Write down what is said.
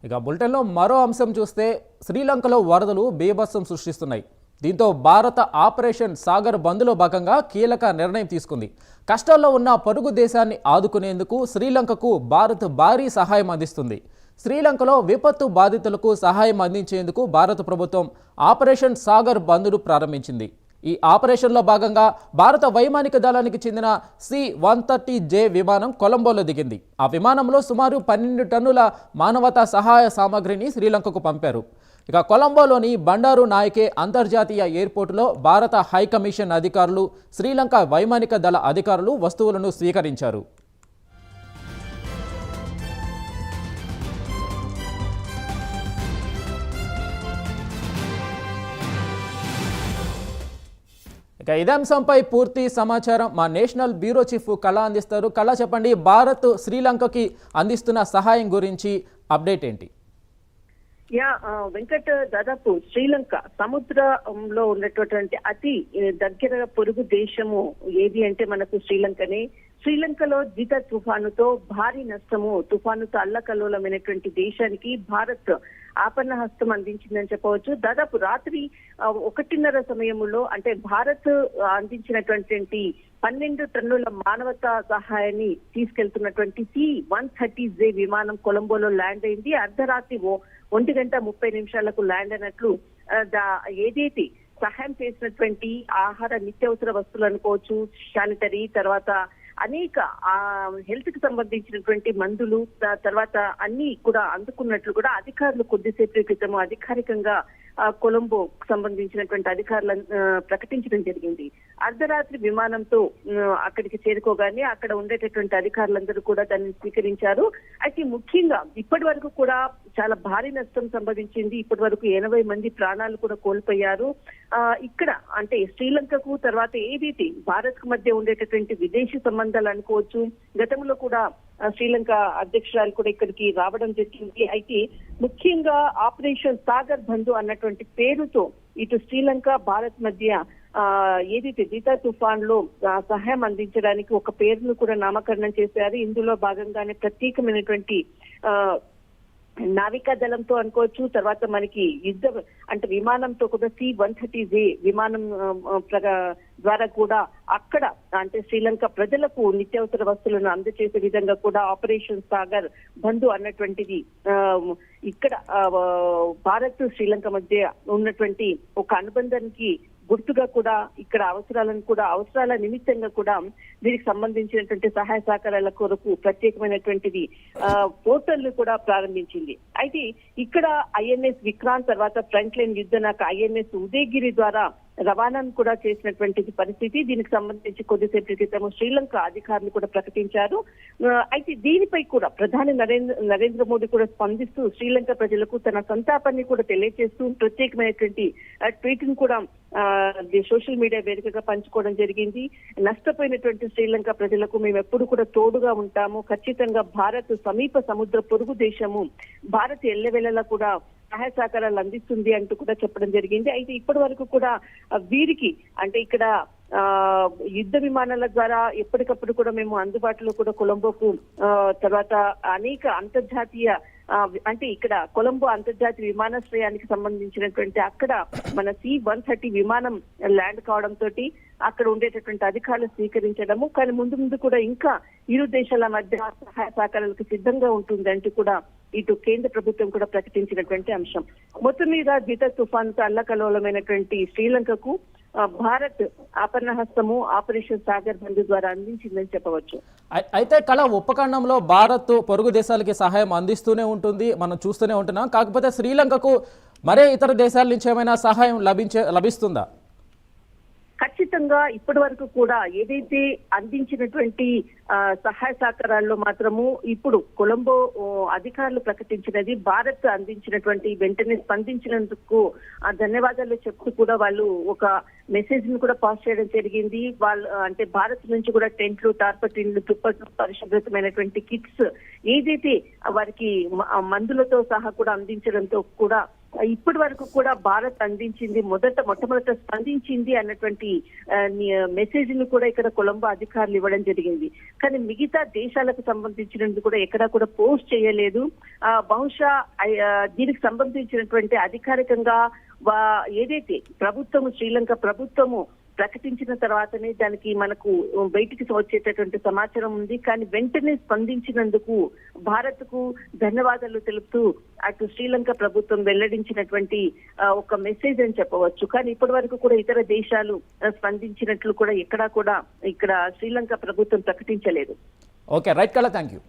ఇక బులెటిన్లో మరో అంశం చూస్తే శ్రీలంకలో వరదలు బీభత్సం సృష్టిస్తున్నాయి. దీంతో భారత ఆపరేషన్ సాగర్ బంద్లో భాగంగా కీలక నిర్ణయం తీసుకుంది. కష్టాల్లో ఉన్న పొరుగు దేశాన్ని ఆదుకునేందుకు శ్రీలంకకు భారత్ భారీ సహాయం అందిస్తుంది. శ్రీలంకలో విపత్తు బాధితులకు సహాయం అందించేందుకు భారత ప్రభుత్వం ఆపరేషన్ సాగర్ బంద్ను ప్రారంభించింది. ఈ ఆపరేషన్లో భాగంగా భారత వైమానిక దళానికి చెందిన C-130J విమానం కొలంబోలో దిగింది. ఆ విమానంలో సుమారు 12 టన్నుల మానవతా సహాయ సామగ్రిని శ్రీలంకకు పంపారు. ఇక కొలంబోలోని బండారు నాయకే అంతర్జాతీయ ఎయిర్పోర్టులో భారత హైకమిషన్ అధికారులు, శ్రీలంక వైమానిక దళ అధికారులు వస్తువులను స్వీకరించారు. ఇక ఇదే అంశంపై పూర్తి సమాచారం మా నేషనల్ బ్యూరో చీఫ్ కళ అందిస్తారు. కళ, చెప్పండి, భారత్ శ్రీలంకకి అందిస్తున్న సహాయం గురించి అప్డేట్ ఏంటి? వెంకట్, దాదాపు శ్రీలంక సముద్రంలో ఉన్నటువంటి అతి దగ్గర పొరుగు దేశము ఏది అంటే మనకు శ్రీలంకనే. శ్రీలంకలో జిత తుఫానుతో భారీ నష్టము, తుఫానుతో అల్లకల్లోలమైనటువంటి దేశానికి భారత్ ఆపన్న హస్తం అందించిందని చెప్పవచ్చు. దాదాపు రాత్రి 1:30 సమయంలో అంటే భారత్ అందించినటువంటి 12 టన్నుల మానవతా సహాయాన్ని తీసుకెళ్తున్నటువంటి C-130J విమానం కొలంబోలో ల్యాండ్ అయింది. అర్ధరాత్రి 1:30 ల్యాండ్ అయినట్లు ఏదైతే సహాయం చేసినటువంటి ఆహార నిత్యావసర వస్తువులు అనుకోవచ్చు, శానిటరీ, తర్వాత అనేక హెల్త్ కి సంబంధించినటువంటి మందులు, తర్వాత అన్ని కూడా అందుకున్నట్లు కూడా అధికారులు కొద్దిసేపటి క్రితం అధికారికంగా కొలంబో సంబంధించినటువంటి అధికారులను ప్రకటించడం జరిగింది. అర్ధరాత్రి విమానంతో అక్కడికి చేరుకోగానే అక్కడ ఉండేటటువంటి అధికారులందరూ కూడా దాన్ని స్వీకరించారు. అయితే ముఖ్యంగా ఇప్పటి వరకు కూడా చాలా భారీ నష్టం సంభవించింది. ఇప్పటి వరకు 80 మంది ప్రాణాలు కూడా కోల్పోయారు. ఇక్కడ అంటే శ్రీలంకకు తర్వాత ఏదైతే భారత్ కు మధ్య ఉండేటటువంటి విదేశీ సంబంధాలు అనుకోవచ్చు, గతంలో కూడా శ్రీలంక అధ్యక్షురాలు కూడా ఇక్కడికి రావడం జరిగింది. అయితే ముఖ్యంగా ఆపరేషన్ సాగర్ బంధు అన్నటువంటి పేరుతో ఇటు శ్రీలంక భారత్ మధ్య ఏదైతే జితా తుఫాన్ లో సహాయం అందించడానికి ఒక పేరును కూడా నామకరణం చేశారు. ఇందులో భాగంగానే ప్రత్యేకమైనటువంటి నావికా దళంతో అనుకోవచ్చు, తర్వాత మనకి యుద్ధ అంటే విమానంతో కూడా C-130J విమానం ద్వారా కూడా అక్కడ అంటే శ్రీలంక ప్రజలకు నిత్యావసర వస్తువులను అందజేసే విధంగా కూడా ఆపరేషన్ సాగర్ బంధు అన్నటువంటిది ఇక్కడ భారత్ శ్రీలంక మధ్య ఉన్నటువంటి ఒక అనుబంధానికి గుర్తుగా కూడా ఇక్కడ అవసరాల నిమిత్తంగా కూడా దీనికి సంబంధించినటువంటి సహాయ సహకారాల కొరకు ప్రత్యేకమైనటువంటిది పోర్టల్ కూడా ప్రారంభించింది. అయితే ఇక్కడ INS విక్రాంత్ తర్వాత ఫ్రంట్ లైన్ యుద్ధనాక INS ఉదయగిరి ద్వారా రవాణాను కూడా చేసినటువంటి పరిస్థితి. దీనికి సంబంధించి కొద్దిసేపటి క్రితం శ్రీలంక అధికారులు కూడా ప్రకటించారు. అయితే దీనిపై కూడా ప్రధాని నరేంద్ర మోడీ కూడా స్పందిస్తూ శ్రీలంక ప్రజలకు తన సంతాపాన్ని కూడా తెలియజేస్తూ ప్రత్యేకమైనటువంటి ట్వీట్ ను కూడా సోషల్ మీడియా వేదికగా పంచుకోవడం జరిగింది. నష్టపోయినటువంటి శ్రీలంక ప్రజలకు మేము ఎప్పుడు కూడా తోడుగా ఉంటాము. ఖచ్చితంగా భారత్ సమీప సముద్ర పొరుగు దేశము, భారత్ ఎల్లవేళలా కూడా సహాయ సహకారాలు అందిస్తుంది అంటూ కూడా చెప్పడం జరిగింది. అయితే ఇప్పటి వరకు కూడా వీరికి అంటే ఇక్కడ యుద్ధ విమానాల ద్వారా ఎప్పటికప్పుడు కూడా మేము అందుబాటులో కూడా కొలంబోకు తర్వాత అనేక అంతర్జాతీయ అంటే ఇక్కడ కొలంబో అంతర్జాతీయ విమానాశ్రయానికి సంబంధించినటువంటి అక్కడ మన C-130 విమానం ల్యాండ్ కావడంతో అక్కడ ఉండేటటువంటి అధికారులు స్వీకరించడము, కానీ ముందు కూడా ఇంకా ఇరు దేశాల మధ్య సహాయ సహకారాలకు సిద్ధంగా ఉంటుంది అంటూ కూడా ఇటు కేంద్ర ప్రభుత్వం కూడా ప్రకటించినటువంటి అంశం. మొత్తం మీద జిత తుఫాన్తో అల్లకల్లోలమైనటువంటి శ్రీలంకకు భారత్ ఆపన్న హస్తము ఆపరేషన్ సాగర్ బంధు ద్వారా అందించిందని చెప్పవచ్చు. అయితే కళ, ఉపఖండంలో భారత్ పొరుగు దేశాలకి సహాయం అందిస్తూనే ఉంటుంది, మనం చూస్తూనే ఉంటున్నాం. కాకపోతే శ్రీలంకకు మరే ఇతర దేశాల నుంచి ఏమైనా సహాయం లభిస్తుందా? ఖచ్చితంగా ఇప్పటి వరకు కూడా ఏదైతే అందించినటువంటి సహాయ సహకారాల్లో మాత్రము ఇప్పుడు కొలంబో అధికారులు ప్రకటించినది భారత్ అందించినటువంటి వెంటనే స్పందించినందుకు ధన్యవాదాలు చెప్తూ కూడా వాళ్ళు ఒక మెసేజ్ ను కూడా పాస్ చేయడం జరిగింది. వాళ్ళు అంటే భారత్ నుంచి కూడా టెంట్లు, టార్పటిన్లు, దుప్పట్లు, పరిశుభ్రతమైనటువంటి కిట్స్ ఏదైతే వారికి మందులతో సహా కూడా అందించడంతో కూడా ఇప్పటి వరకు కూడా భారత్ అందించింది మొట్టమొదట స్పందించింది అన్నటువంటి మెసేజ్ ను కూడా ఇక్కడ కొలంబో అధికారులు ఇవ్వడం జరిగింది. కానీ మిగతా దేశాలకు సంబంధించినది కూడా ఎక్కడా కూడా పోస్ట్ చేయలేదు. బహుశా దీనికి సంబంధించినటువంటి అధికారికంగా ఏదైతే శ్రీలంక ప్రభుత్వము ప్రకటించిన తర్వాతనే దానికి మనకు బయటికి వచ్చేటటువంటి సమాచారం ఉంది. కానీ వెంటనే స్పందించినందుకు భారత్ కు ధన్యవాదాలు తెలుపుతూ అటు శ్రీలంక ప్రభుత్వం వెల్లడించినటువంటి ఒక మెసేజ్ అని చెప్పవచ్చు. కానీ ఇప్పటి వరకు కూడా ఇతర దేశాలు స్పందించినట్లు కూడా ఎక్కడా కూడా ఇక్కడ శ్రీలంక ప్రభుత్వం ప్రకటించలేదు. ఓకే, రైట్ కళ, థ్యాంక్ యూ.